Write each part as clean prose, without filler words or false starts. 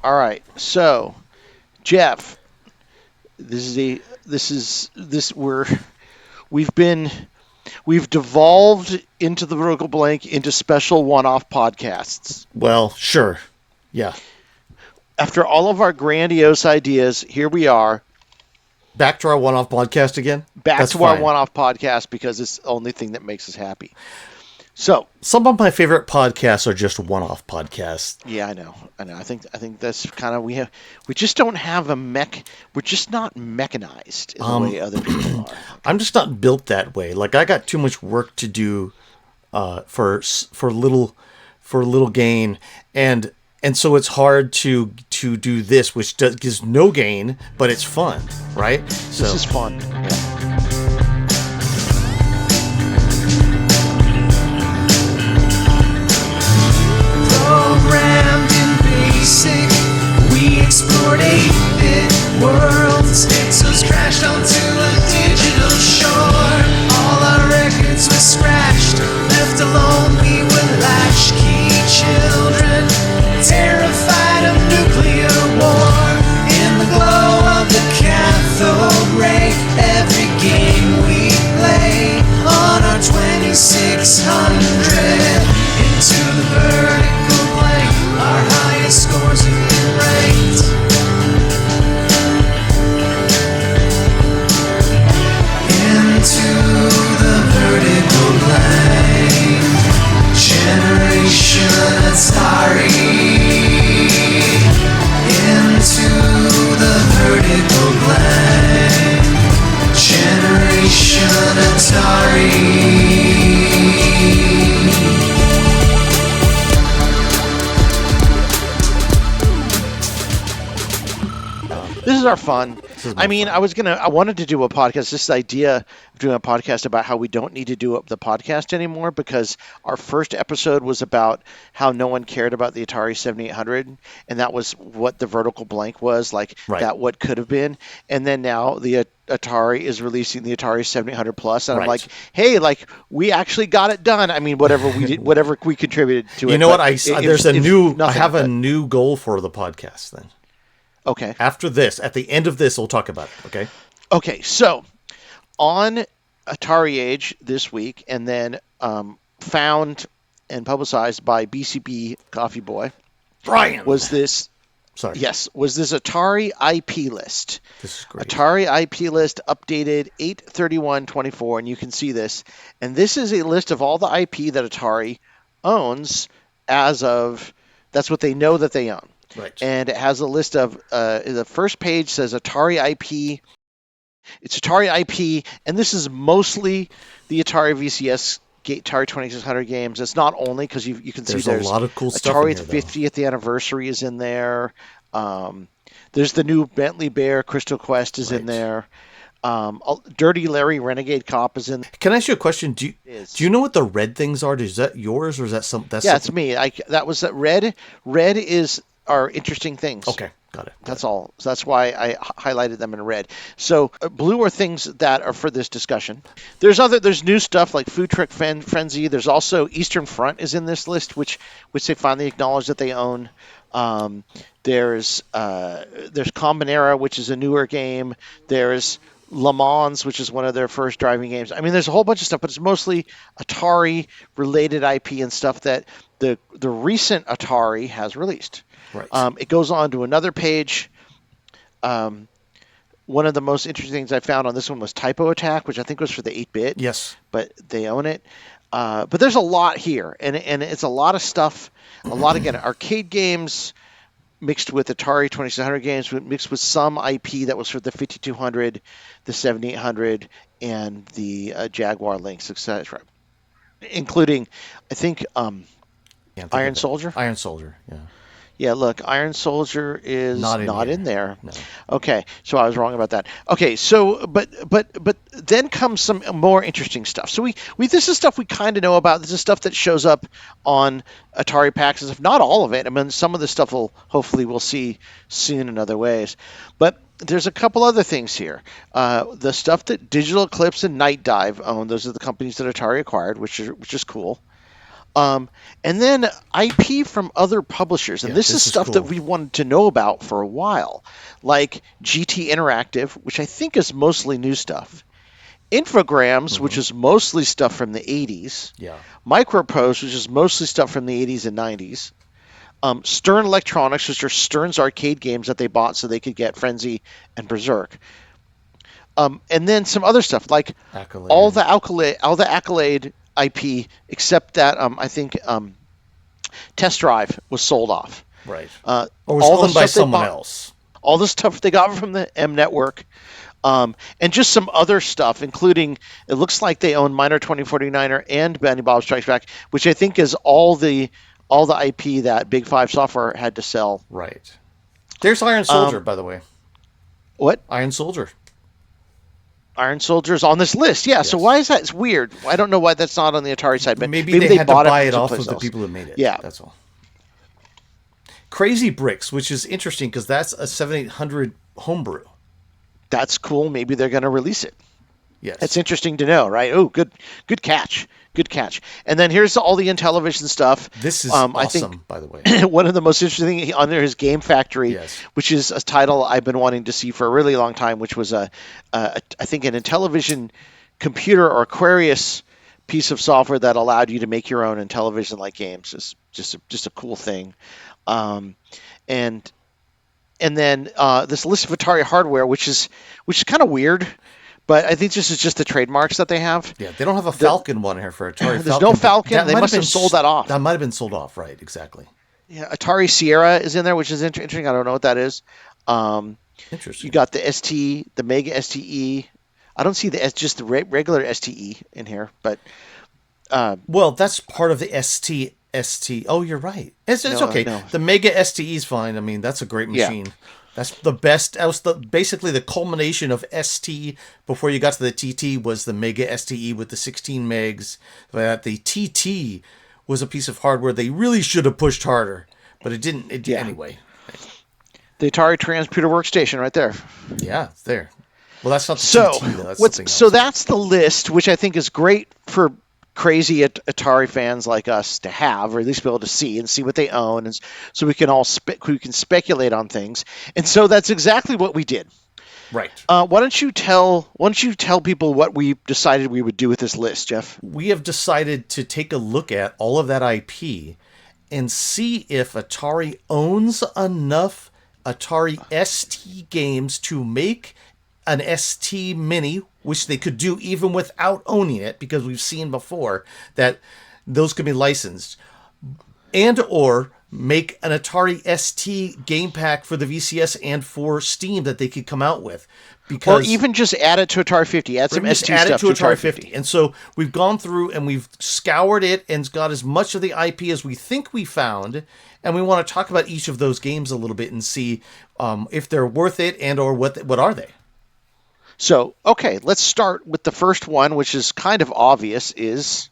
All right. So, Jeff, we've been we've devolved into the vertical blank into special one-off podcasts. Well, sure. Yeah. After all of our grandiose ideas, here we are. Back to our one-off podcast again? Back to our one-off podcast because it's the only thing that makes us happy. So some of my favorite podcasts are just one-off podcasts. Yeah, I know. I think that's kind of we just don't have we're just not mechanized in the way other people are. I'm just not built that way. Like I got too much work to do for little gain, and so it's hard to do this, which gives no gain, but it's fun, right? This is fun. Yeah. Programmed in BASIC, we explored 8-bit worlds. Pixels crashed onto a digital shore. All our records were scratched, left alone we were latchkey children, terrified of nuclear war. In the glow of the cathode ray, every game we play on our 2600 into the vertical blank, our highest scores have been ranked. Into the vertical blank, generation Atari. Into the vertical blank, generation Atari. This is our fun. I wanted to do a podcast. This idea of doing a podcast about how we don't need to do the podcast anymore because our first episode was about how no one cared about the Atari 7800, and that was what the vertical blank was, that what could have been. And then now the Atari is releasing the Atari 7800 Plus, and I'm like, hey, we actually got it done. I mean, whatever we did, whatever we contributed to it. You know what? I have a new goal for the podcast then. Okay. After this, at the end of this, we'll talk about it, okay? Okay, so on AtariAge this week, and then found and publicized by BCB Coffee Boy, Brian, was this Atari I.P List. This is great. Atari I.P List updated 8/31/24, and you can see this. And this is a list of all the IP that Atari owns that's what they know that they own. Right. And it has a list of, the first page says Atari IP. It's Atari IP, and this is mostly the Atari VCS Atari 2600 games. It's not only because you can see there's a lot of cool stuff Atari in here, 50th anniversary is in there. There's the new Bentley Bear Crystal Quest is in there. Dirty Larry Renegade Cop is in. Can I ask you a question? Do you know what the red things are? Is that yours or is that something? Yeah, it's me. That was that red. Red are interesting things. Okay, got it. That's all. So that's why I highlighted them in red. So blue are things that are for this discussion. There's new stuff like Food Truck Frenzy. There's also Eastern Front is in this list, which they finally acknowledge that they own. There's Combinera, which is a newer game. There's Le Mans, which is one of their first driving games. I mean, there's a whole bunch of stuff, but it's mostly Atari-related IP and stuff that the recent Atari has released. Right. It goes on to another page. One of the most interesting things I found on this one was Typo Attack, which I think was for the 8-bit. Yes. But they own it. But there's a lot here, and it's a lot of stuff. A lot, again, arcade games mixed with Atari 2600 games, mixed with some IP that was for the 5200, the 7800, and the Jaguar Lynx, etc. Including, I think, Iron Soldier. Iron Soldier, yeah. Yeah, look, Iron Soldier is not in there. No. Okay, so I was wrong about that. Okay, so but then comes some more interesting stuff. So we this is stuff we kind of know about. This is stuff that shows up on Atari packs and stuff. Not all of it. I mean, some of the stuff we'll see soon in other ways. But there's a couple other things here. The stuff that Digital Eclipse and Night Dive own. Those are the companies that Atari acquired, which is cool. And then IP from other publishers. And Yeah, this this is is stuff that cool. we wanted to know about for a while, like GT Interactive, which I think is mostly new stuff. Infogrames, which is mostly stuff from the 80s. Yeah. Microprose, which is mostly stuff from the 80s and 90s. Stern Electronics, which are Stern's arcade games that they bought so they could get Frenzy and Berzerk. And then some other stuff like Accolade. all the Accolade IP, except that I think Test Drive was sold off. Right. Or was owned by someone else. All the stuff they got from the M Network. And just some other stuff, including it looks like they own Miner 2049er and Benny Bob Strikes Back, which I think is all the IP that Big Five Software had to sell. Right. There's Iron Soldier, by the way. What? Iron Soldier. Iron Soldier's on this list. Yeah, so why is that? It's weird. I don't know why that's not on the Atari side, but maybe they had to bought buy it from off of someplace the else. people who made it. Yeah. That's all. Crazy Bricks, which is interesting because that's a 7800 homebrew. That's cool. Maybe they're going to release it. Yes. That's interesting to know, right? Oh, good catch. Good catch. And then here's all the Intellivision stuff. This is I awesome, think by the way. one of the most interesting things on there is Game Factory, Yes. which is a title I've been wanting to see for a really long time, which was I think an Intellivision computer or Aquarius piece of software that allowed you to make your own Intellivision-like games. It's just a cool thing. And then this list of Atari hardware, which is kind of weird, but I think this is just the trademarks that they have. Yeah, they don't have a Falcon one here for Atari. There's no Falcon. They might must have been sold that off. That might have been sold off, right? Exactly. Yeah, Atari Sierra is in there, which is interesting. I don't know what that is. Interesting. You got the ST, the Mega STE. I don't see just the regular STE in here, but well, that's part of the ST. Oh, you're right. It's okay. no. The Mega STE is fine. I mean, that's a great Yeah. machine. That's the best. That was basically the culmination of ST before you got to the TT was the Mega STE with the 16 megs. That the TT was a piece of hardware they really should have pushed harder, but it didn't. It did anyway. the Atari Transputer Workstation right there. Yeah, it's there. Well, that's not the So TT, though. That's something so else. that's the list, which I think is great for crazy Atari fans like us to have, or at least be able to see what they own, and so we can all we can speculate on things. And so that's exactly what we did. Right. Why don't you tell people what we decided we would do with this list, Jeff? We have decided to take a look at all of that IP and see if Atari owns enough Atari ST games to make an ST Mini, which they could do even without owning it, because we've seen before that those could be licensed, and or make an Atari ST game pack for the VCS and for Steam that they could come out with. Because Or even just add it to Atari 50. Add some just ST add it stuff to Atari 50. And so we've gone through and we've scoured it and got as much of the IP as we think we found. And we want to talk about each of those games a little bit and see if they're worth it and or what are they. So, okay, let's start with the first one, which is kind of obvious, is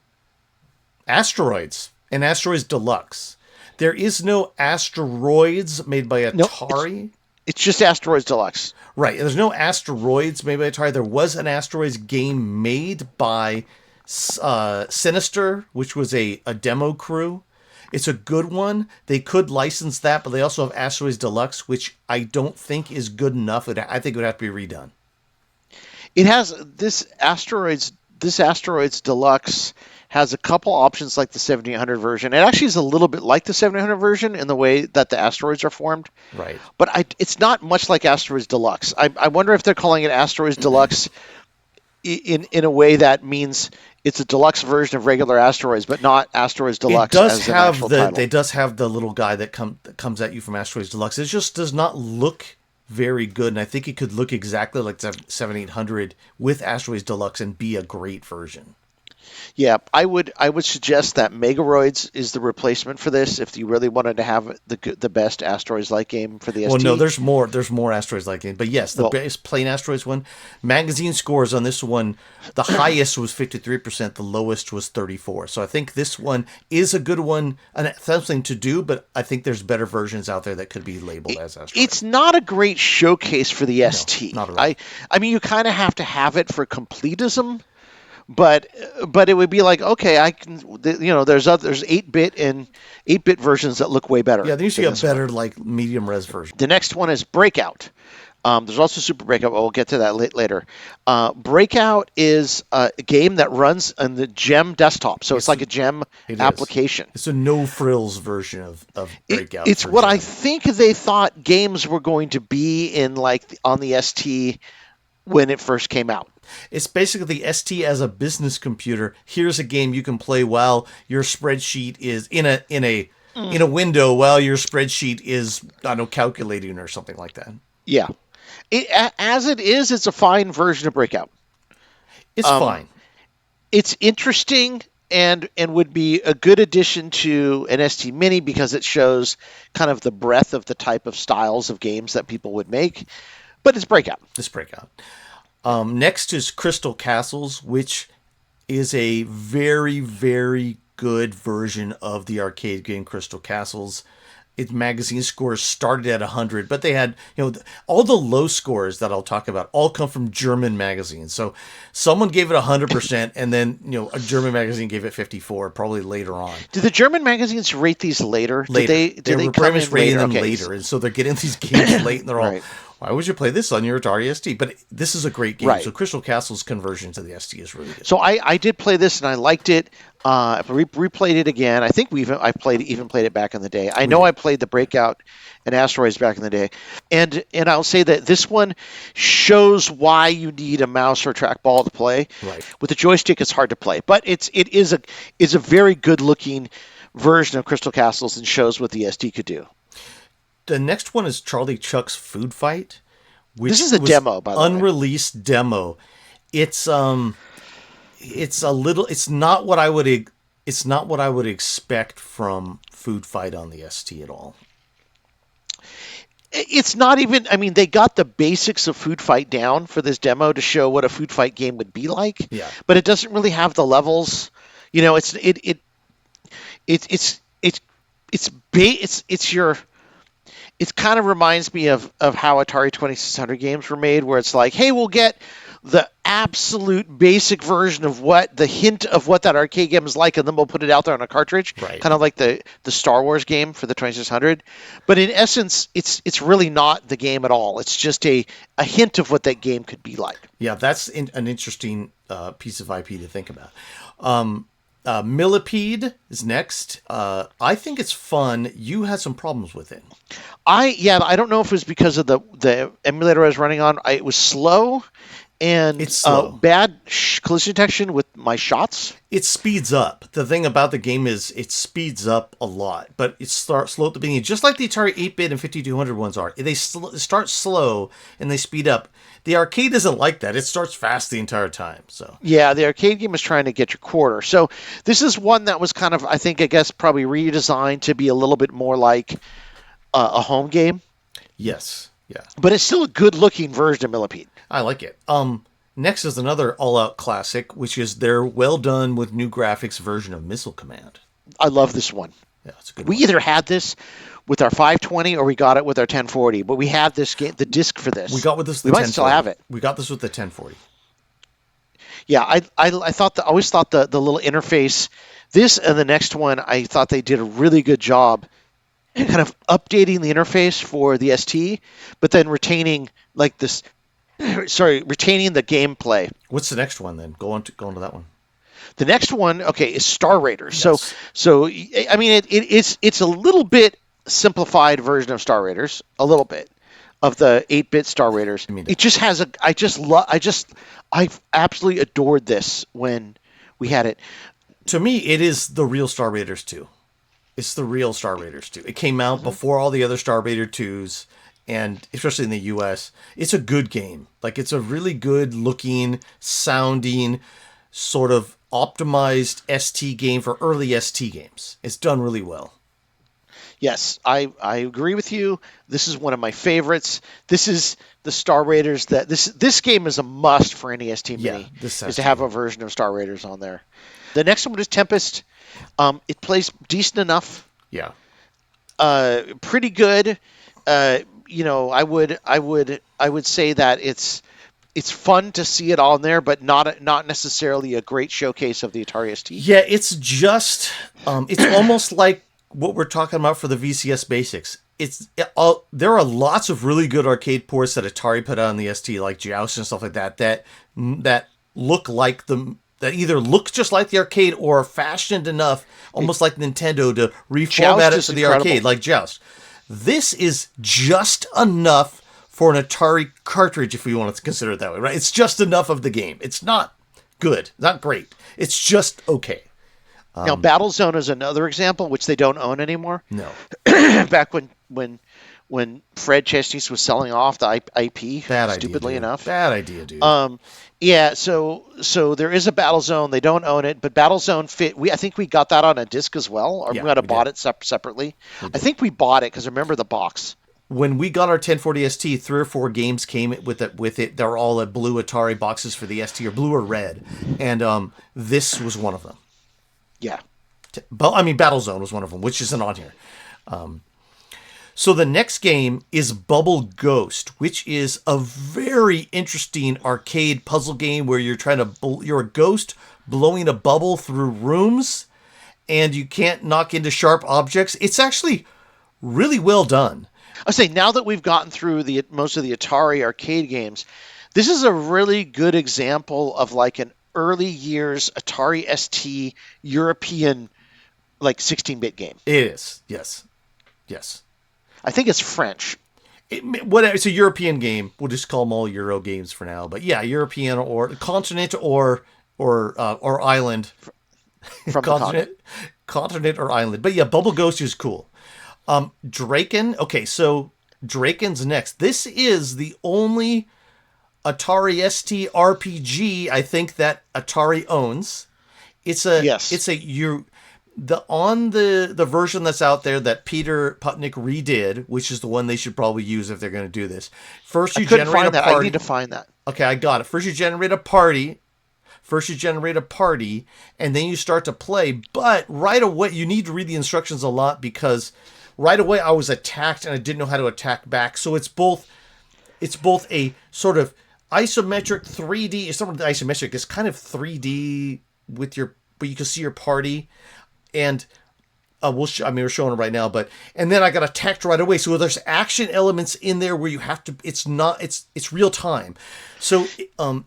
Asteroids and Asteroids Deluxe. There is no Asteroids made by Atari. It's just Asteroids Deluxe. Right. There's no Asteroids made by Atari. There was an Asteroids game made by Sinister, which was a demo crew. It's a good one. They could license that, but they also have Asteroids Deluxe, which I don't think is good enough. I think it would have to be redone. It has this Asteroids Deluxe has a couple options like the 7800 version. It actually is a little bit like the 7800 version in the way that the asteroids are formed. Right. But it's not much like Asteroids Deluxe. I wonder if they're calling it Asteroids Deluxe in a way that means it's a deluxe version of regular Asteroids, but not Asteroids Deluxe. It does as an have actual title. It does have the little guy that comes at you from Asteroids Deluxe. It just does not look very good, and I think it could look exactly like 7800 with Asteroids Deluxe and be a great version. Yeah, I would suggest that Megaroids is the replacement for this if you really wanted to have the best Asteroids-like game for the ST. Well, no, there's more Asteroids-like game, but yes, the best plain Asteroids one. Magazine scores on this one, the highest was 53%, the lowest was 34%. So I think this one is a good one, and something to do, but I think there's better versions out there that could be labeled as Asteroids. It's not a great showcase for the ST. not at all. I mean, you kind of have to have it for completism. but it would be like, okay, I can, there's 8-bit versions that look way better. Yeah, there used to than be a this one. better like medium res version. The next one is Breakout. There's also Super Breakout, but we'll get to that later. Breakout is a game that runs on the Gem desktop, so it's like a Gem application. It's a no frills version of Breakout. It's what I think they thought games were going to be in on the ST when it first came out. It's basically the ST as a business computer. Here's a game you can play while your spreadsheet is in a window while your spreadsheet is, I don't know, calculating or something like that. Yeah. As it is, it's a fine version of Breakout. It's fine. It's interesting and would be a good addition to an ST Mini because it shows kind of the breadth of the type of styles of games that people would make. But it's Breakout. Next is Crystal Castles, which is a very, very good version of the arcade game Crystal Castles. Its magazine scores started at 100, but they had, all the low scores that I'll talk about all come from German magazines. So someone gave it 100%, and then, a German magazine gave it 54, probably later on. Do the German magazines rate these later? They were pretty much rating them Okay. later, and so they're getting these games late, and they're all, Right. why would you play this on your Atari ST? But this is a great game. Right. So Crystal Castle's conversion to the ST is really good. So I did play this and I liked it. I replayed it again. I think I played it back in the day. I know I played the Breakout and Asteroids back in the day, and I'll say that this one shows why you need a mouse or trackball to play. Right. With the joystick, it's hard to play, but it is a very good looking version of Crystal Castles and shows what the ST could do. The next one is Charlie Chuck's Food Fight. Which This is a demo, by the way. Unreleased demo. It's a little. It's not what I would expect from Food Fight on the ST at all. It's not even. I mean, they got the basics of Food Fight down for this demo to show what a Food Fight game would be like. Yeah. But it doesn't really have the levels. It kind of reminds me of how Atari 2600 games were made, where it's like, hey, we'll get the absolute basic version of the hint of what that arcade game is like, and then we'll put it out there on a cartridge, Right. kind of like the Star Wars game for the 2600. But in essence, it's really not the game at all. It's just a hint of what that game could be like. Yeah, that's an interesting piece of IP to think about. Millipede is next. I think it's fun. You had some problems with it. I don't know if it was because of the emulator I was running on. It was slow, and It's slow. Bad collision detection with my shots. It speeds up. The thing about the game is it speeds up a lot, but it starts slow at the beginning, just like the Atari 8-bit and 5200 ones are. They start slow and they speed up. The arcade doesn't like that. It starts fast the entire time. So Yeah, the arcade game is trying to get your quarter. So this is one that was kind of, I guess, probably redesigned to be a little bit more like a home game, yes, yeah, but it's still a good-looking version of Millipede. I like it. Next is another all-out classic, which is their well done with new graphics version of Missile Command. I love this one. Yeah, it's a good We one. either had this with our 520 or we got it with our 1040, but we had this game, the disc for this. We got with this. We might still have it. We got this with the 1040. Yeah, I always thought the little interface, this and the next one, I thought they did a really good job kind of updating the interface for the ST, but then retaining retaining the gameplay. What's the next one then? Go on to that one. The next one, okay, is Star Raiders. Yes. So I mean, it's a little bit simplified version of Star Raiders, a little bit of the 8-bit Star Raiders. It just has I absolutely adored this when we had it. To me, it is the real Star Raiders 2. It's the real Star Raiders 2. It came out before all the other Star Raider 2s, and especially in the US. It's a good game. Like, it's a really good looking, sounding, sort of optimized ST game for early ST games. It's done really well. Yes, I agree with you. This is one of my favorites. This is the Star Raiders that this game is a must for any ST Mini. This is to have a version of Star Raiders on there. The next one is Tempest. It plays decent enough. Yeah. Pretty good. I would say that it's it's fun to see it on there, but not necessarily a great showcase of the Atari ST. Yeah, it's just it's almost like what we're talking about for the VCS basics. There are lots of really good arcade ports that Atari put out on the ST, like Joust and stuff like that, that look like that either look just like the arcade or are fashioned enough, almost like Nintendo, to reformat it for the arcade, like Joust. This is just enough for an Atari cartridge, if we want to consider it that way, right? It's just enough of the game. It's not good, not great. It's just okay. Now, Battlezone is another example, which they don't own anymore. No. Back when Fred Chesney was selling off the IP, Bad idea, stupidly dude. enough. Bad idea, dude. Yeah, so there is a Battlezone. They don't own it, but Battlezone fit. I think we got that on a disc as well, or Yeah, we might have we bought did. it separately. I think we bought it because remember the box. When we got our 1040 ST, 3 or 4 games came with it. They're all blue Atari boxes for the ST, or blue or red, and this was one of them. Yeah. Battlezone was one of them, which isn't on here. So the next game is Bubble Ghost, which is a very interesting arcade puzzle game where you're a ghost blowing a bubble through rooms, and you can't knock into sharp objects. It's actually really well done. I say now that we've gotten through most of the Atari arcade games, this is a really good example of like an early years Atari ST European like 16-bit game. It is, yes. I think it's French. It's a European game. We'll just call them all Euro games for now. But yeah, European or continent or island. From continent or island. But yeah, Bubble Ghost is cool. Drakkhen. Okay, so Drakkhen's next. This is the only Atari ST RPG I think that Atari owns. It's a the version that's out there that Peter Putnick redid, which is the one they should probably use if they're going to do this. First, you generate a party. I need to find that. Okay, I got it. First, you generate a party. And then you start to play. But right away, you need to read the instructions a lot because right away I was attacked and I didn't know how to attack back. So it's both a sort of isometric 3D. It's not isometric. It's kind of 3D but you can see your party. And we're showing it right now, and then I got attacked right away. So there's action elements in there where you have to. It's real time. So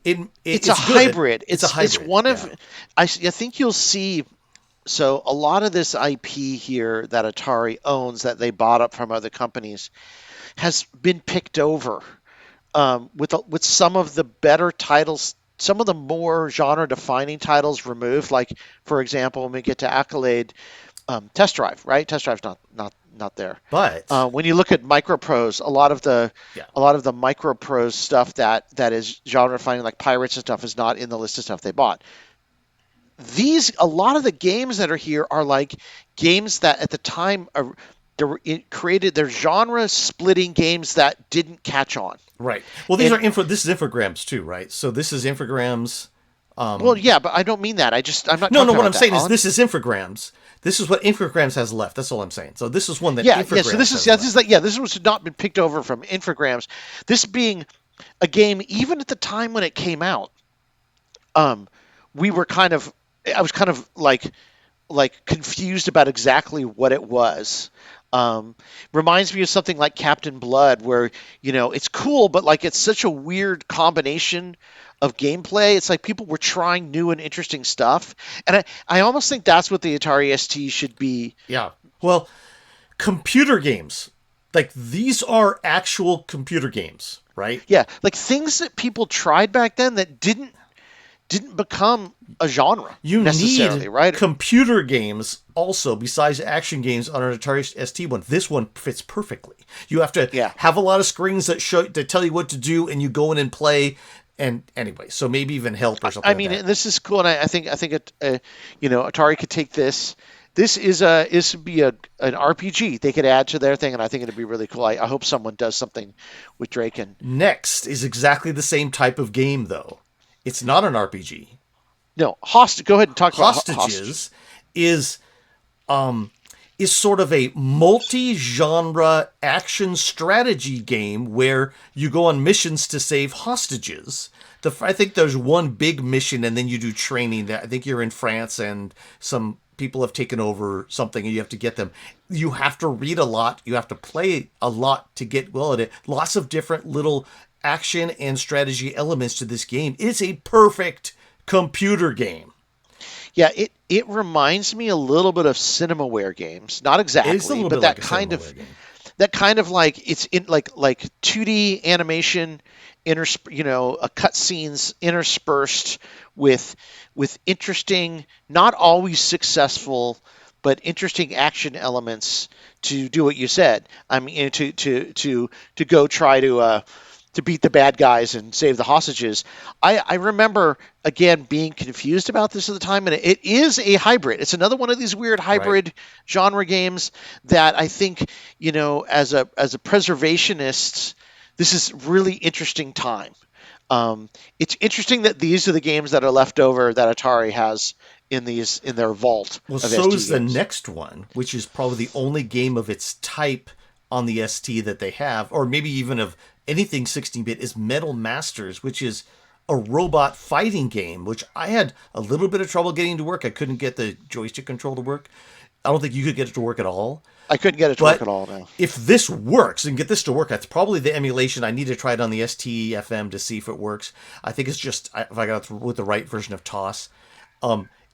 it's a good. hybrid. It's a hybrid. It's one of. I think you'll see. So a lot of this IP here that Atari owns that they bought up from other companies has been picked over with some of the better titles. Some of the more genre-defining titles removed, like for example, when we get to Accolade, Test Drive, right? Test Drive's not there. But when you look at Microprose, a lot of the Microprose stuff that is genre-defining, like Pirates and stuff, is not in the list of stuff they bought. A lot of the games that are here are like games that at the time they're genre-splitting games that didn't catch on. Right. Well, this is Infogrames too, right? So this is Infogrames. Well, yeah, but I don't mean that. I'm not. No. What I'm saying is this is Infogrames. This is what Infogrames has left. That's all I'm saying. So this is one that Infogrames So this was not been picked over from Infogrames. This being a game, even at the time when it came out, I was kind of like confused about exactly what it was. Reminds me of something like Captain Blood, where it's cool, but like it's such a weird combination of gameplay. It's like people were trying new and interesting stuff, and I almost think that's what the Atari ST should be. Yeah. Well, computer games, like these are actual computer games, right? Yeah, like things that people tried back then that didn't become a genre necessarily, need right? Computer games also, besides action games on an Atari ST one. This one fits perfectly. You have to have a lot of screens that tell you what to do, and you go in and play. And anyway, so maybe even help or something. And this is cool, and I think Atari could take this. This would be an RPG they could add to their thing, and I think it'd be really cool. I hope someone does something with Drakkhen. Next is exactly the same type of game, though. It's not an RPG. No, go ahead and talk about Hostages. Is is sort of a multi-genre action strategy game where you go on missions to save hostages. I think there's one big mission, and then you do training. I think you're in France, and some people have taken over something, and you have to get them. You have to read a lot. You have to play a lot to get well at it. Lots of different little action and strategy elements to this game. It's a perfect computer game. Yeah, it reminds me a little bit of Cinemaware games. Not exactly, but that kind of game. That kind of like it's in like 2D animation, cutscenes interspersed with interesting, not always successful, but interesting action elements to do what you said. I mean, to go try to beat the bad guys and save the hostages. I remember, again, being confused about this at the time, and it is a hybrid. It's another one of these weird hybrid genre games that I think, as a preservationist, this is really interesting time. It's interesting that these are the games that are left over that Atari has in their vault. Well, of so ST is the games. next one, which is probably the only game of its type on the ST that they have, or maybe even of anything 16-bit, is Metal Masters, which is a robot fighting game, which I had a little bit of trouble getting to work. I couldn't get the joystick control to work. I don't think you could get it to work at all. I couldn't get it to work at all now. If this works and get this to work, that's probably the emulation. I need to try it on the STFM to see if it works. I think it's just if I got it with the right version of TOS.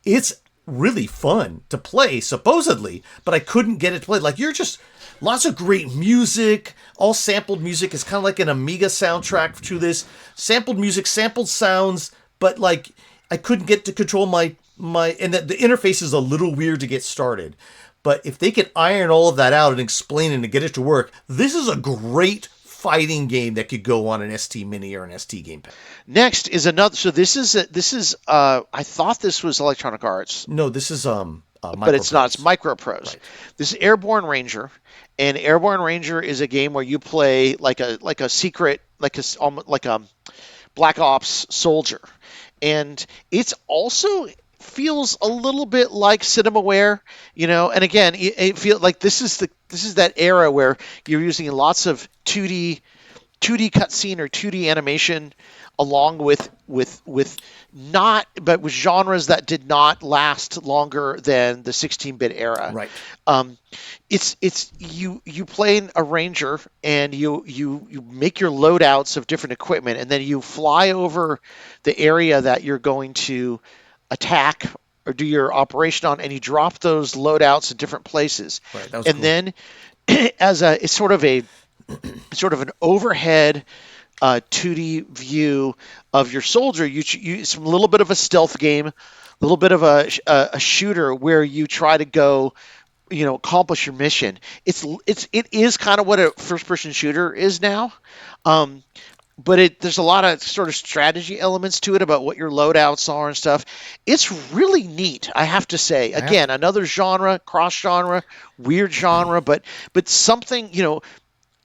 It's really fun to play, supposedly, but I couldn't get it to play. Like, you're just lots of great music, all sampled music. It's kind of like an Amiga soundtrack to this. Sampled music, sampled sounds, but like I couldn't get to control my and the interface is a little weird to get started. But if they could iron all of that out and explain it and get it to work, this is a great fighting game that could go on an ST Mini or an ST gamepad. Next is another. So this is. I thought this was Electronic Arts. No, this is but it's not. It's Microprose. Right. This is Airborne Ranger, and Airborne Ranger is a game where you play like a secret, like a Black Ops soldier, and it's also feels a little bit like Cinemaware, And again, it feels like this is that era where you're using lots of 2D cutscene or 2D animation, along with genres that did not last longer than the 16-bit era. Right. It's you play a ranger, and you make your loadouts of different equipment, and then you fly over the area that you're going to attack or do your operation on, and you drop those loadouts in different places. Right. That was and cool. then it's sort of an overhead 2D view of your soldier. It's a little bit of a stealth game, a little bit of a shooter where you try to go, accomplish your mission. It is kind of what a first-person shooter is now. But there's a lot of sort of strategy elements to it about what your loadouts are and stuff. It's really neat, I have to say. Again, another genre, cross-genre, weird genre, but something,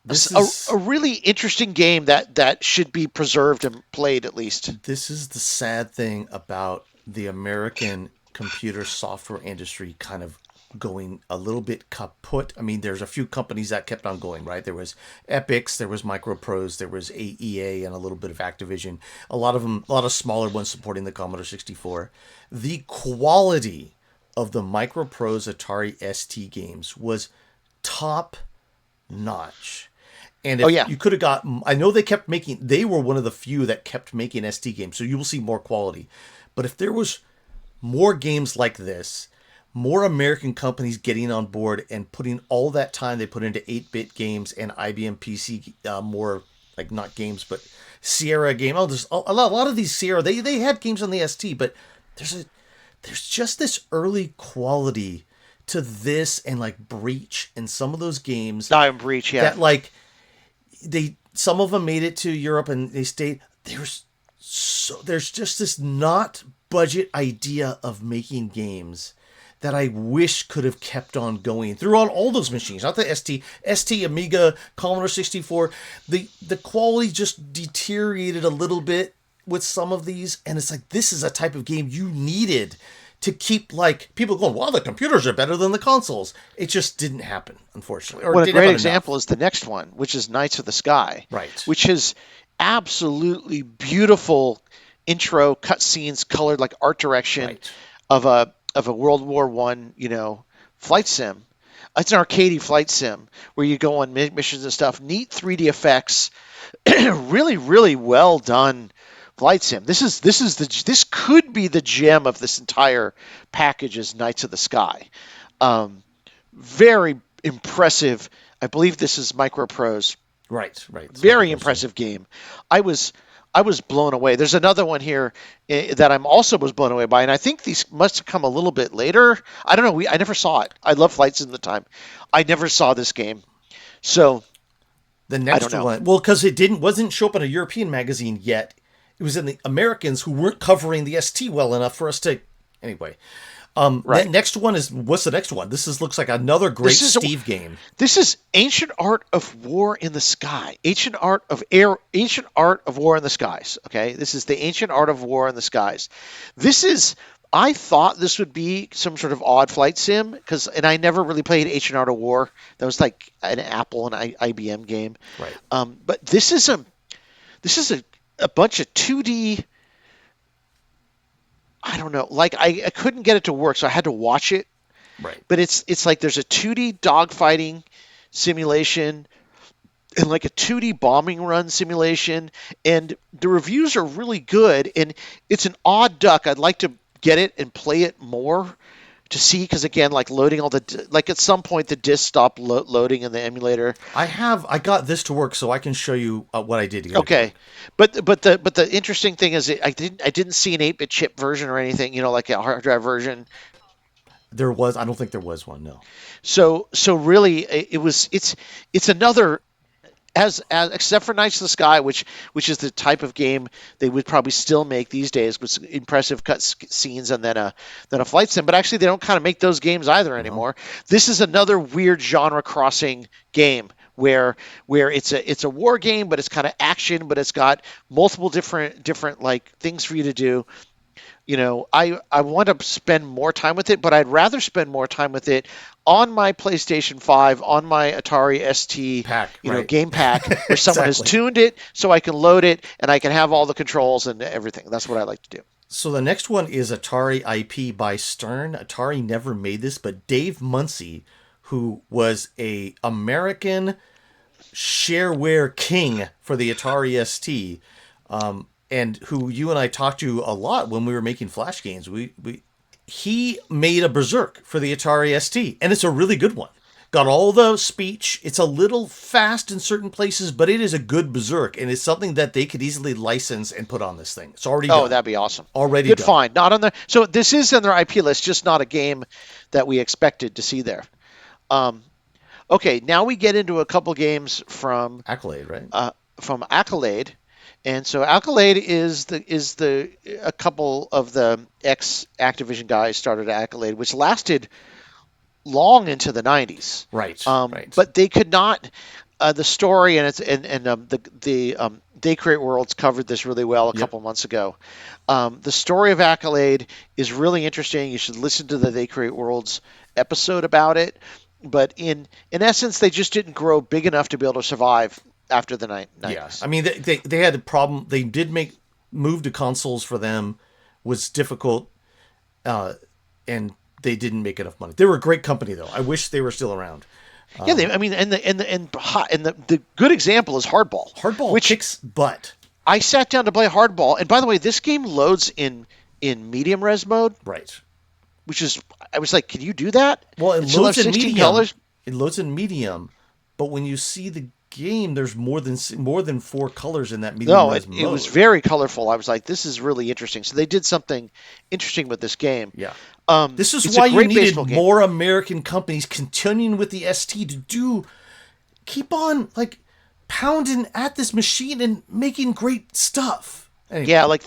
This is a really interesting game that should be preserved and played at least. This is the sad thing about the American computer software industry kind of going a little bit kaput. I mean, there's a few companies that kept on going, right? There was Epix, there was Microprose, there was AEA, and a little bit of Activision. A lot of smaller ones supporting the Commodore 64. The quality of the Microprose Atari ST games was top notch. And if you could have got, I know they were one of the few that kept making ST games, so you will see more quality. But if there was more games like this, more American companies getting on board and putting all that time they put into 8-bit games and IBM PC, more like not games, but Sierra game. Oh, there's a lot of these Sierra, they had games on the ST, but there's just this early quality to this and like Breach and some of those games. Breach, yeah. That like, some of them made it to Europe and they stayed. There's just this not budget idea of making games that I wish could have kept on going through on all those machines. Not the ST, Amiga, Commodore 64. The quality just deteriorated a little bit with some of these, and it's like, this is a type of game you needed to keep like people going, well, the computers are better than the consoles. It just didn't happen, unfortunately. Or Well, a didn't great happen example enough. is the next one, which is Knights of the Sky, Right. which is absolutely beautiful intro cutscenes, colored like art direction Right. of a World War One, flight sim. It's an arcadey flight sim where you go on missions and stuff. Neat 3D effects, really, really well done flight sim. This could be the gem of this entire package is Knights of the Sky. Very impressive. I believe this is Microprose. Right. It's Very Microsoft. impressive game. I was blown away. There's another one here that I'm also was blown away by, and I think these must have come a little bit later. I don't know. I never saw it. I love flights in the time. I never saw this game, so The next don't know. one, well, because it wasn't show up in a European magazine yet. It was in the Americans who weren't covering the ST well enough for us to. Anyway, Right. The next one is what's the next one? Looks like another great This is a- Steve game. This is Ancient Art of War in the Sky. Ancient Art of War in the Skies. Okay, this is the Ancient Art of War in the Skies. This is. I thought this would be some sort of odd flight sim and I never really played Ancient Art of War. That was like an Apple and IBM game. Right. But this is a bunch of 2D. I don't know. Like I couldn't get it to work, so I had to watch it. Right. But it's like there's a 2D dogfighting simulation and like a 2D bombing run simulation, and the reviews are really good. And it's an odd duck. I'd like to get it and play it more to see, because again, like loading like at some point the disc stopped loading in the emulator. I got this to work, so I can show you what I did here. Okay, but the interesting thing is I didn't see an 8-bit chip version or anything, like a hard drive version. I don't think there was one. No. So really, it's another. As except for Knights of the Sky, which is the type of game they would probably still make these days with impressive cut scenes and then a flight sim. But actually, they don't kind of make those games either anymore. This is another weird genre crossing game where it's a war game, but it's kind of action, but it's got multiple different like things for you to do. I want to spend more time with it, but I'd rather spend more time with it on my PlayStation 5, on my Atari ST game pack, where someone has tuned it so I can load it and I can have all the controls and everything. That's what I like to do. So the next one is Atari IP by Stern. Atari never made this, but Dave Munsey, who was a American shareware king for the Atari ST, and who you and I talked to a lot when we were making Flash games. He made a Berzerk for the Atari ST, and it's a really good one. Got all the speech. It's a little fast in certain places, but it is a good Berzerk, and it's something that they could easily license and put on this thing. It's already done. Oh, that'd be awesome. Already good done. find. Not on the. So this is in their IP list, just not a game that we expected to see there. Okay, now we get into a couple games from Accolade, right? From Accolade. And so Accolade is a couple of the ex Activision guys started Accolade, which lasted long into the 90s. Right. But they could not. The story and the They Create Worlds covered this really well a couple months ago. The story of Accolade is really interesting. You should listen to the They Create Worlds episode about it. But in essence, they just didn't grow big enough to be able to survive after the 90s. Yeah, I mean, they had a problem. They did move to consoles for them was difficult, and they didn't make enough money. They were a great company, though. I wish they were still around. Yeah, the good example is Hardball. Hardball, which kicks butt. I sat down to play Hardball, and by the way, this game loads in medium res mode. Right. Which is, I was like, can you do that? Well, it Still loads have in 16 medium. colors? It loads in medium, but when you see the game, there's more than 4 colors in that medium. No, res it mode. was very colorful. I was like, this is really interesting. So they did something interesting with this game. Yeah. it's This is a why you great needed baseball game. more American companies continuing with the ST to keep on like pounding at this machine and making great stuff. Anyway. Yeah, like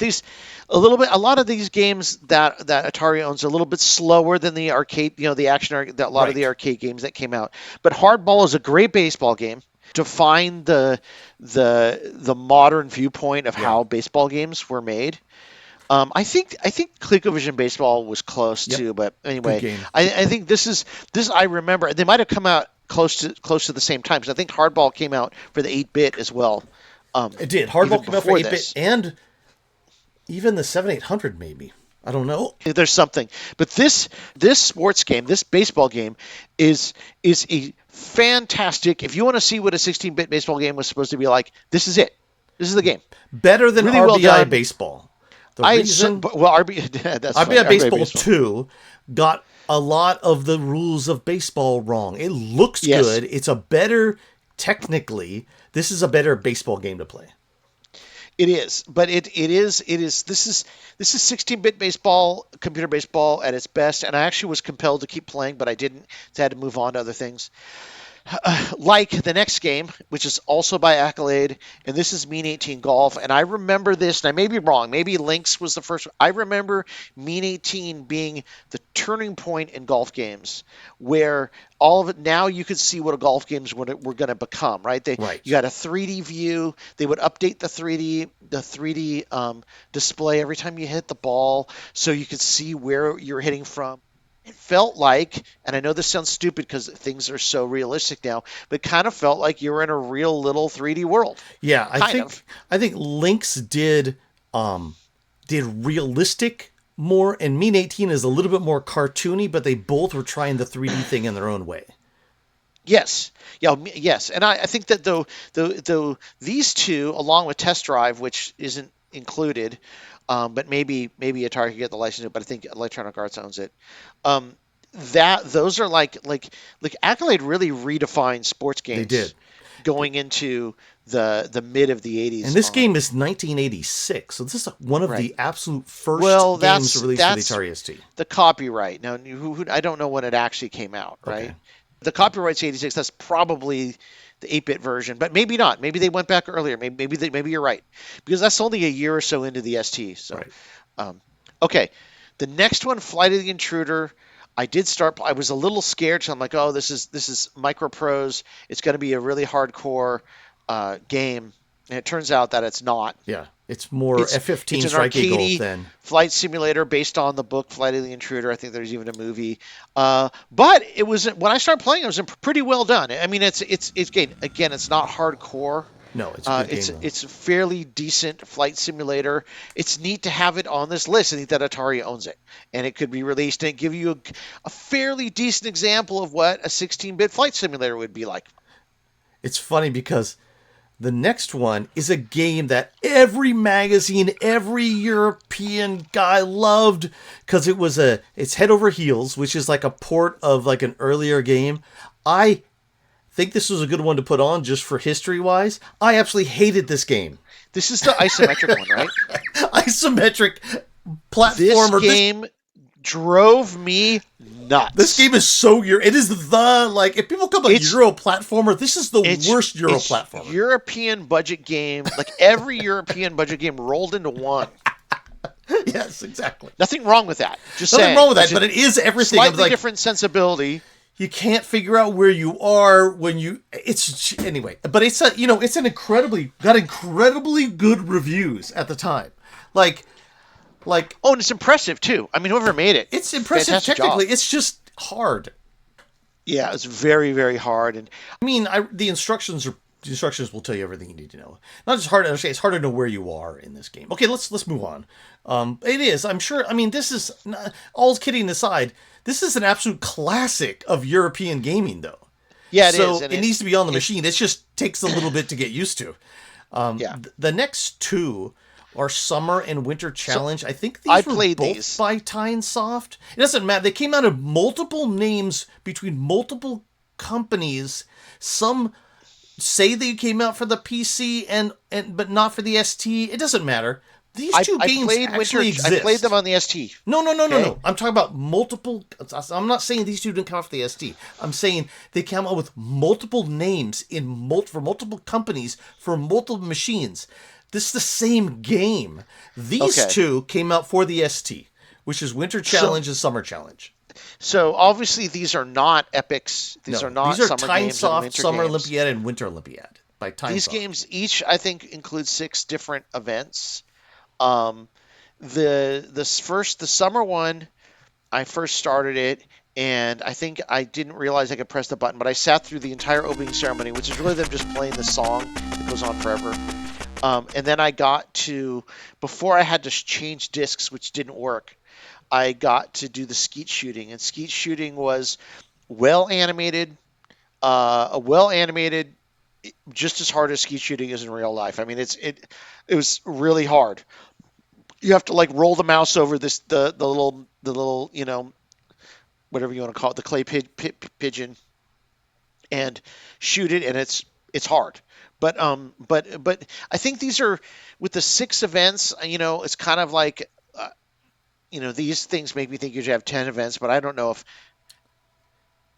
a lot of these games that Atari owns are a little bit slower than the arcade, the action a lot of the arcade games that came out. But Hardball is a great baseball game to find the modern viewpoint of how baseball games were made. I think ColecoVision Baseball was close Yep. too, but Good anyway, game. I think this. I remember they might have come out close to the same time because I think Hardball came out for the 8-bit as well. It did. Even Hardball came out for before 8-bit this. and even the 7800 maybe. I don't know. There's something, but this sports game, this baseball game, is a fantastic. If you want to see what a 16-bit baseball game was supposed to be like, this is it. This is the game. Better than Really well RBI done. baseball. The reason That's funny. RBI Baseball 2 got a lot of the rules of baseball wrong. It looks Yes. good. It's a better, technically, this is a better baseball game to play. It is, but it is. This is 16-bit baseball, computer baseball at its best, and I actually was compelled to keep playing, but I didn't. So I had to move on to other things. Like the next game, which is also by Accolade, and this is Mean 18 Golf. And I remember this, and I may be wrong. Maybe Lynx was the first one. I remember Mean 18 being the turning point in golf games, where all of it now you could see what a golf games were going to become. Right? Right. You got a 3D view. They would update the 3D display every time you hit the ball, so you could see where you're hitting from. It felt like, and I know this sounds stupid because things are so realistic now, but it kind of felt like you were in a real little 3D world. Yeah, Kind of. I think Lynx did realistic more, and Mean 18 is a little bit more cartoony, but they both were trying the 3D thing in their own way. Yes, yeah, yes, and I think that though these two, along with Test Drive, which isn't included, but maybe Atari could get the license, but I think Electronic Arts owns it. That those are like Accolade really redefined sports games. They did. Going into the mid of the 80s. And this game is 1986, so this is one of the absolute first that's games released for the Atari ST. the copyright. Now, I don't know when it actually came out, right? Okay. The copyright's 86. That's probably the 8-bit version, but maybe not. Maybe they went back earlier. Maybe you're right, because that's only a year or so into the ST. So, Right. Okay, the next one, Flight of the Intruder. I did start. I was a little scared, so I'm like, oh, this is Micro Prose. It's going to be a really hardcore game, and it turns out that it's not. Yeah, it's more F-15 It's an Strike Eagle arcade than flight simulator based on the book Flight of the Intruder. I think there's even a movie. But it was when I started playing, it was pretty well done. I mean, it's again, it's not hardcore. No, it's a good game. It's a fairly decent flight simulator. It's neat to have it on this list. I think that Atari owns it, and it could be released and give you a fairly decent example of what a 16-bit flight simulator would be like. It's funny because the next one is a game that every magazine, every European guy loved because it's Head Over Heels, which is like a port of like an earlier game. I think this was a good one to put on just for history-wise. I absolutely hated this game. This is the isometric one, right? Isometric platformer. This game drove me nuts. This game is so it is if people call it Euro platformer, this is the worst Euro platformer. European budget game, like every European budget game rolled into one. Yes, exactly. Nothing wrong with that. Just Nothing saying. wrong with that, but it is everything. Slightly different sensibility. You can't figure out where you are when it's anyway, but it's an incredibly good reviews at the time. Like, oh, and it's impressive too. I mean, whoever made it, it's impressive fantastic technically. job. It's just hard. Yeah, it's very, very hard. And I mean, the instructions will tell you everything you need to know. Not just hard to understand; it's hard to know where you are in this game. Okay, let's move on. It is. I'm sure. I mean, this is all kidding aside. This is an absolute classic of European gaming, though. Yeah, it so is. And it needs to be on the machine. It just takes a little bit to get used to. Yeah. The next two are Summer and Winter Challenge. I think these were both by Tynesoft. It doesn't matter. They came out of multiple names between multiple companies. Some say they came out for the PC but not for the ST. It doesn't matter. These two games actually exist. I played them on the ST. No. I'm talking about multiple. I'm not saying these two didn't come out for the ST. I'm saying they came out with multiple names for multiple companies for multiple machines. This is the same game. These two came out for the ST, which is Winter Challenge and Summer Challenge. So obviously these are not epics. These are not summer games and winter Summer games. Olympiad and Winter Olympiad by Tynesoft. These games each, I think, include 6 different events. the summer one, I first started it, and I think I didn't realize I could press the button, but I sat through the entire opening ceremony, which is really them just playing the song that goes on forever. And then I got to, before I had to change discs, which didn't work, I got to do the skeet shooting, and skeet shooting was well animated, well animated, just as hard as skeet shooting is in real life. I mean, it was really hard. You have to like roll the mouse over the little whatever you want to call it, the clay pigeon, and shoot it, and it's hard. But I think these are, with the 6 events. It's kind of like these things make me think you should have 10 events, but I don't know if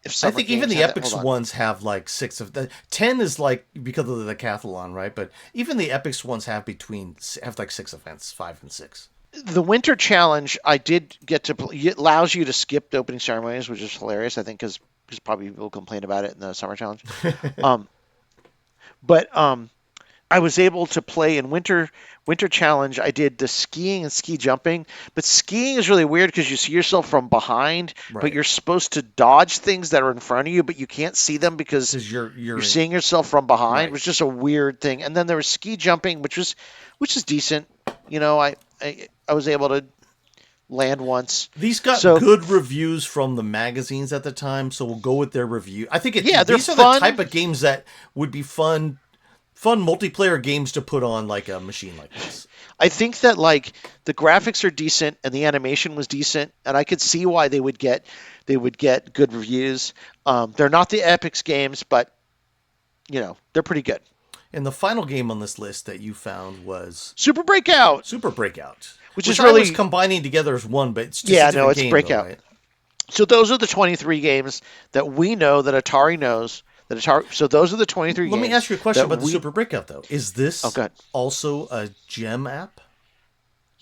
I summer think even games the have that. epics Hold on. ones have like 6 of the 10 is like because of the decathlon, right? But even the epics ones have like 6 events, 5 and 6. The winter challenge, I did get to play. It allows you to skip the opening ceremonies, which is hilarious. I think because probably people complain about it in the summer challenge. But I was able to play in winter challenge. I did the skiing and ski jumping, but skiing is really weird because you see yourself from behind, but Right. you're supposed to dodge things that are in front of you, but you can't see them because Because you're seeing yourself from behind. Right. It was just a weird thing. And then there was ski jumping, which is decent. I was able to land once. These got So- good reviews from the magazines at the time, so we'll go with their review. I think Yeah, they're these are fun. the type of games that would be fun multiplayer games to put on like a machine like this. I think that like the graphics are decent and the animation was decent, and I could see why they would get good reviews. They're not the Epix games, but they're pretty good. And the final game on this list that you found was Super Breakout. Super Breakout, Which is I was really- combining together as one, but it's just Yeah, a different no, it's game, Breakout. though, right? So those are the 23 games that we know that Atari knows that Atari. So those are the 23 Let games. me ask you a question that about the we- Super Breakout, though. Is this go ahead. also a gem app?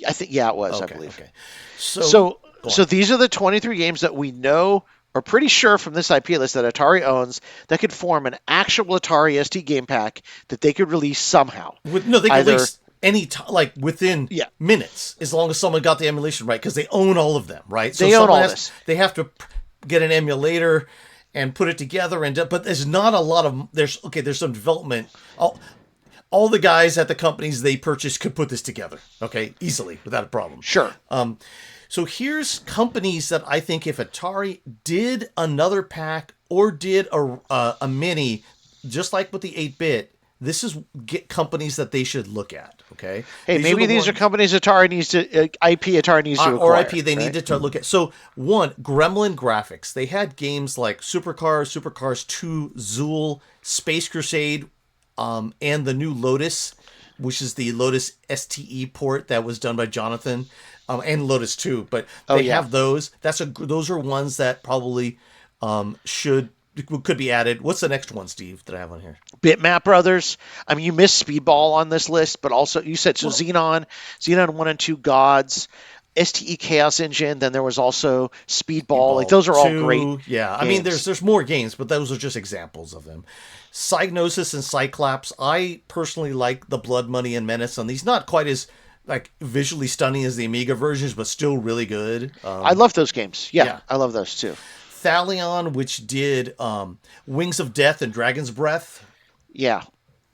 I think it was. I Okay, believe. okay. So go so on. these are the 23 games that we know, are pretty sure from this IP list, that Atari owns, that could form an actual Atari ST game pack that they could release somehow. They can either- release any time, like within Yeah. minutes, as long as someone got the emulation right, because they own all of them, right? They own someone all has- this. They have to get an emulator and put it together, but there's not a lot of there's some development. All the guys at the companies they purchased could put this together, okay, easily without a problem. Sure. So here's companies that I think if Atari did another pack or did a mini, just like with the 8-bit, this is companies that they should look at. Okay. Hey, maybe these are companies Atari needs to IP Atari needs to acquire. or IP they right? need to look at. So one, Gremlin Graphics. They had games like Supercars 2, Zool, Space Crusade, and the new Lotus, which is the Lotus STE port that was done by Jonathan, and Lotus 2. But they have those. Those are ones that probably could be added. What's the next one, Steve, that I have on here? Bitmap Brothers. I mean, you missed Speedball on this list, but also you said so. Xenon 1 and 2 Gods, STE Chaos Engine. Then there was also Speedball. Like those are all 2, great. Yeah, I mean, there's more games, but those are just examples of them. Psygnosis and Cyclops. I personally like the Blood Money and Menace on these. Not quite as like visually stunning as the Amiga versions, but still really good. I love those games. Yeah, yeah. I love those too. Thalion, which did Wings of Death and Dragon's Breath. Yeah.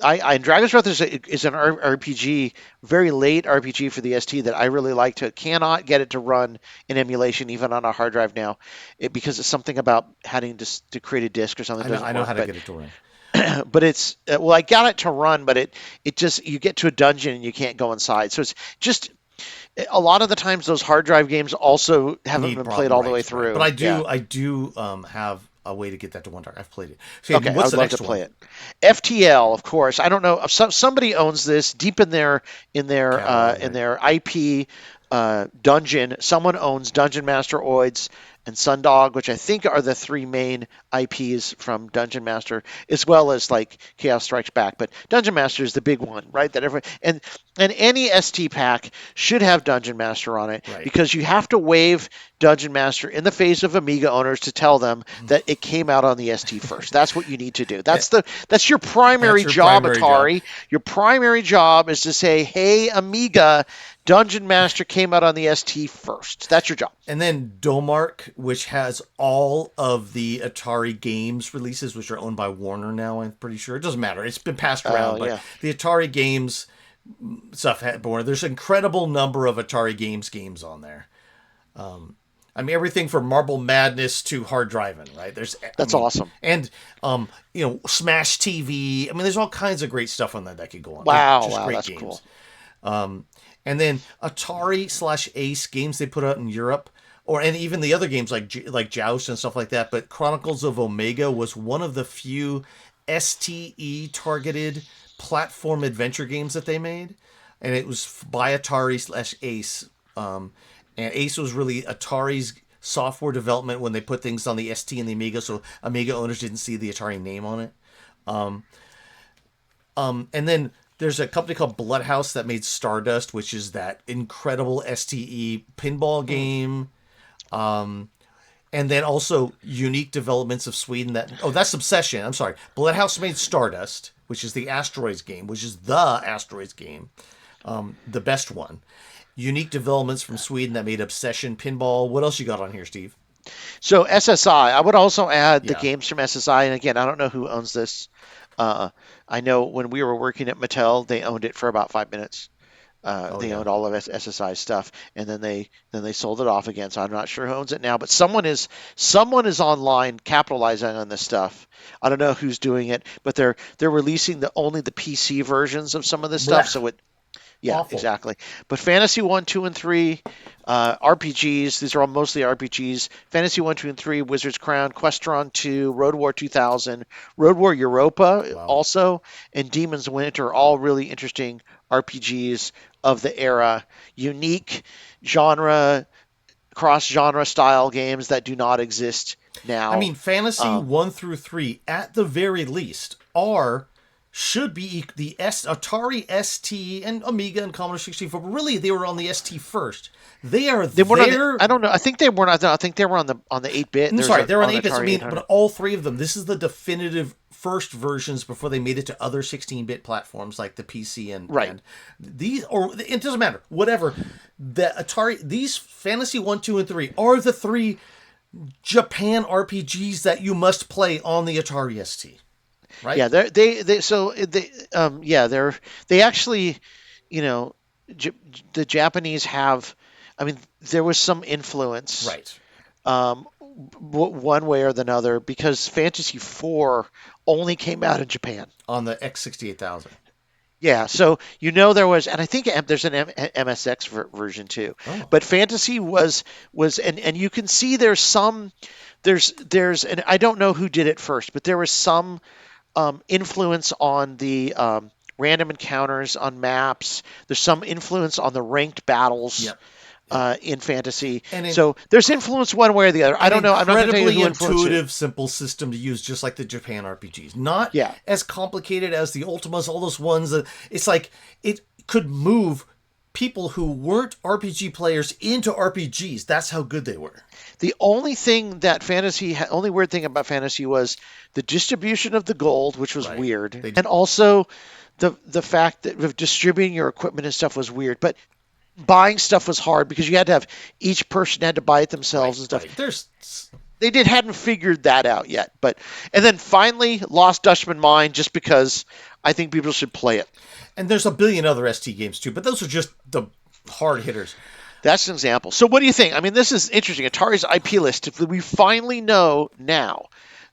And Dragon's Breath is an RPG, very late RPG for the ST that I really like. Cannot get it to run in emulation, even on a hard drive now, because it's something about having to create a disk or something. I know how to get it to run. But it's I got it to run, but it just, you get to a dungeon and you can't go inside. So it's just, a lot of the times those hard drive games also haven't been played all the way through. But Yeah. I do have a way to get that to one drive. I've played it. So, Okay, what's I'd the love next to one? play it. FTL, of course. I don't know. Somebody owns this deep in their Catalog, in their IP dungeon. Someone owns Dungeon Master Oids, and Sundog, which I think are the three main IPs from Dungeon Master, as well as like Chaos Strikes Back. But Dungeon Master is the big one, right? That everyone and any ST pack should have Dungeon Master on it, Right. because you have to wave Dungeon Master in the face of Amiga owners to tell them that it came out on the ST first. That's what you need to do. That's your primary That's your job, primary Atari. job. Your primary job is to say, "Hey, Amiga, Dungeon Master came out on the ST first." That's your job. And then Domark, which has all of the Atari games releases, which are owned by Warner now, I'm pretty sure. It doesn't matter. It's been passed around, but yeah. the Atari games stuff had Warner. There's an incredible number of Atari games on there. I mean, everything from Marble Madness to Hard Driving, right? That's awesome. And, Smash TV. I mean, there's all kinds of great stuff on that could go on. Wow, Just great that's games. cool. And then Atari/Ace games they put out in Europe, and even the other games like Joust and stuff like that. But Chronicles of Omega was one of the few STE targeted platform adventure games that they made, and it was by Atari/Ace. And Ace was really Atari's software development when they put things on the ST and the Amiga, so Amiga owners didn't see the Atari name on it. And then there's a company called Bloodhouse that made Stardust, which is that incredible STE pinball game. And then also Unique Developments of Sweden. That's Obsession. I'm sorry. Bloodhouse made Stardust, which is the Asteroids game, which is the Asteroids game, the best one. Unique Developments from Sweden that made Obsession Pinball. What else you got on here, Steve? So SSI, I would also add the Yeah. games from SSI. And again, I don't know who owns this. I know when we were working at Mattel, they owned it for about 5 minutes. They owned all of SSI stuff, and then they sold it off again. So I'm not sure who owns it now, but someone is online capitalizing on this stuff. I don't know who's doing it, but they're releasing only the PC versions of some of this stuff. Blech. So yeah, Awful. exactly. But Fantasy 1, 2, and 3, RPGs, these are all mostly RPGs. Fantasy 1, 2, and 3, Wizard's Crown, Questron 2, Road War 2000, Road War Europa also, and Demon's Winter, all really interesting RPGs of the era. Unique genre, cross-genre style games that do not exist now. I mean, Fantasy 1 through 3, at the very least, should be the Atari ST and Amiga and Commodore 64, but really they were on the ST first. They weren't I don't know. I think they were not. I think they were on the 8-bit. I'm sorry, they were on 8-bits. I mean, 800. but all three of them. This is the definitive first versions before they made it to other 16-bit platforms like the PC and Right. and these. Or it doesn't matter. Whatever. The Atari, these Fantasy 1, 2, and 3 are the three Japan RPGs that you must play on the Atari ST. Right? Yeah, they actually, the Japanese have. I mean, there was some influence, Right. One way or the other, because Fantasy 4 only came out in Japan. On the X68000. Yeah, so there was, and I think there's an MSX version too. Oh. But Fantasy was, and you can see there's and I don't know who did it first, but there was some influence on the random encounters on maps. There's some influence on the ranked battles. Yep. In Fantasy, And so there's influence one way or the other. I don't know. I'm not going to tell you who incredibly influenced it. intuitive, simple system to use, just like the Japan RPGs. Not as complicated as the Ultimas, all those ones. It's like it could move people who weren't RPG players into RPGs. That's how good they were. The only thing that only weird thing about Fantasy was the distribution of the gold, which was weird, and also the fact that of distributing your equipment and stuff was weird. But buying stuff was hard because you had to have each person had to buy it themselves and stuff. Right. They hadn't figured that out yet, and then finally Lost Dutchman Mine, just because I think people should play it. And there's a billion other ST games too, but those are just the hard hitters. That's an example. So what do you think? I mean, this is interesting. Atari's IP list. We finally know now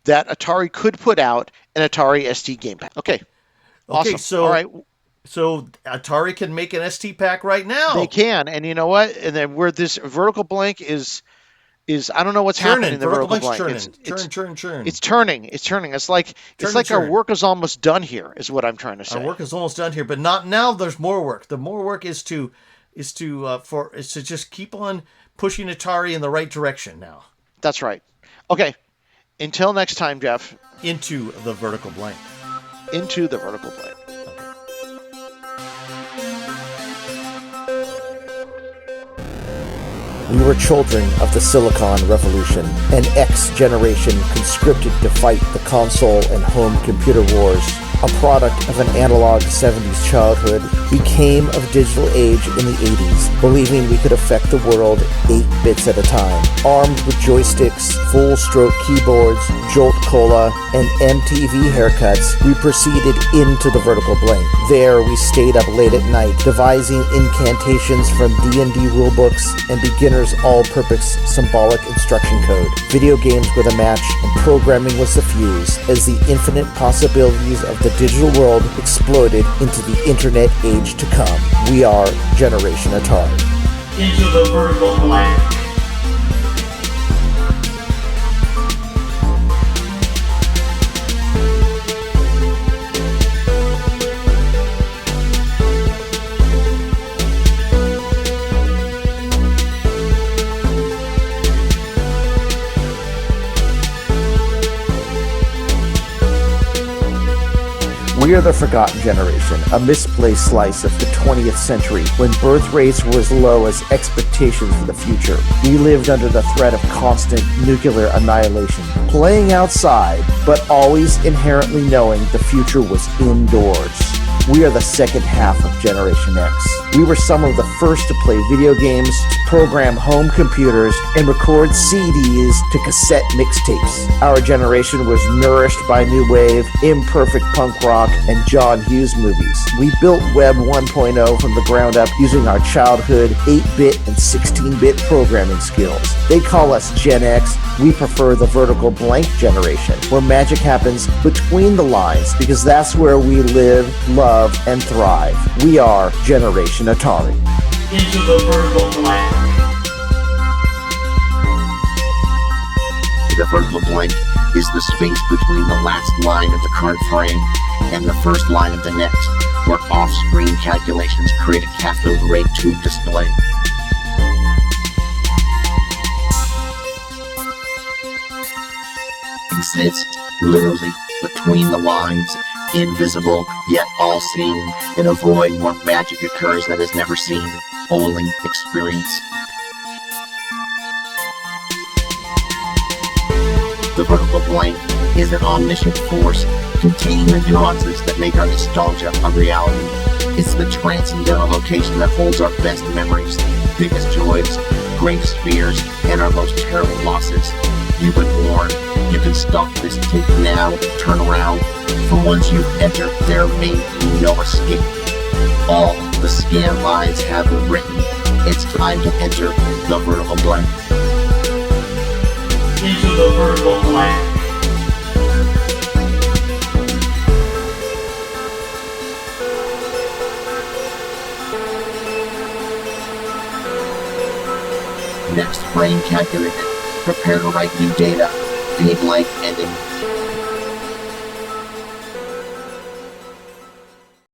that Atari could put out an Atari ST game pack. Okay. Awesome. So all right. So Atari can make an ST pack right now. They can, and you know what? And then where this vertical blank is I don't know what's happening in the vertical blank. Churn. It's turning. It's like our work is almost done here, is what I'm trying to say. Our work is almost done here, but not now. There's more work. The more work is to just keep on pushing Atari in the right direction now. That's right. Okay. Until next time, Jeff. Into the vertical blank. Into the vertical blank. We were children of the Silicon Revolution, an X generation conscripted to fight the console and home computer wars. A product of an analog 70s childhood, we came of digital age in the 80s, believing we could affect the world 8 bits at a time. Armed with joysticks, full-stroke keyboards, Jolt Cola, and MTV haircuts, we proceeded into the vertical blank. There, we stayed up late at night, devising incantations from D&D rulebooks and beginner's all-purpose symbolic instruction code. Video games were the match, and programming was the fuse, as the infinite possibilities of the digital world exploded into the internet age to come. We are Generation Atari. Into the vertical blank. We are the forgotten generation, a misplaced slice of the 20th century when birth rates were as low as expectations for the future. We lived under the threat of constant nuclear annihilation, playing outside, but always inherently knowing the future was indoors. We are the second half of Generation X. We were some of the first to play video games, to program home computers, and record CDs to cassette mixtapes. Our generation was nourished by new wave, imperfect punk rock, and John Hughes movies. We built Web 1.0 from the ground up using our childhood 8-bit and 16-bit programming skills. They call us Gen X. We prefer the vertical blank generation, where magic happens between the lines, because that's where we live, love, and thrive. We are Generation Atari. Into the vertical blank. The vertical blank is the space between the last line of the current frame and the first line of the next, where off-screen calculations create a cathode ray tube display. It sits literally between the lines, invisible yet all-seeing, in a void where magic occurs that is never seen, only experienced. The vertical blank is an omniscient force containing the nuances that make our nostalgia a reality. It's the transcendental location that holds our best memories, biggest joys, greatest fears, and our most terrible losses. You've been warned. You can stop this tape now, turn around, for once you've entered, there may be no escape. All the scan lines have been written. It's time to enter the vertical blank. Into the vertical blank. Next frame calculated. Prepare to write new data. V blank ending.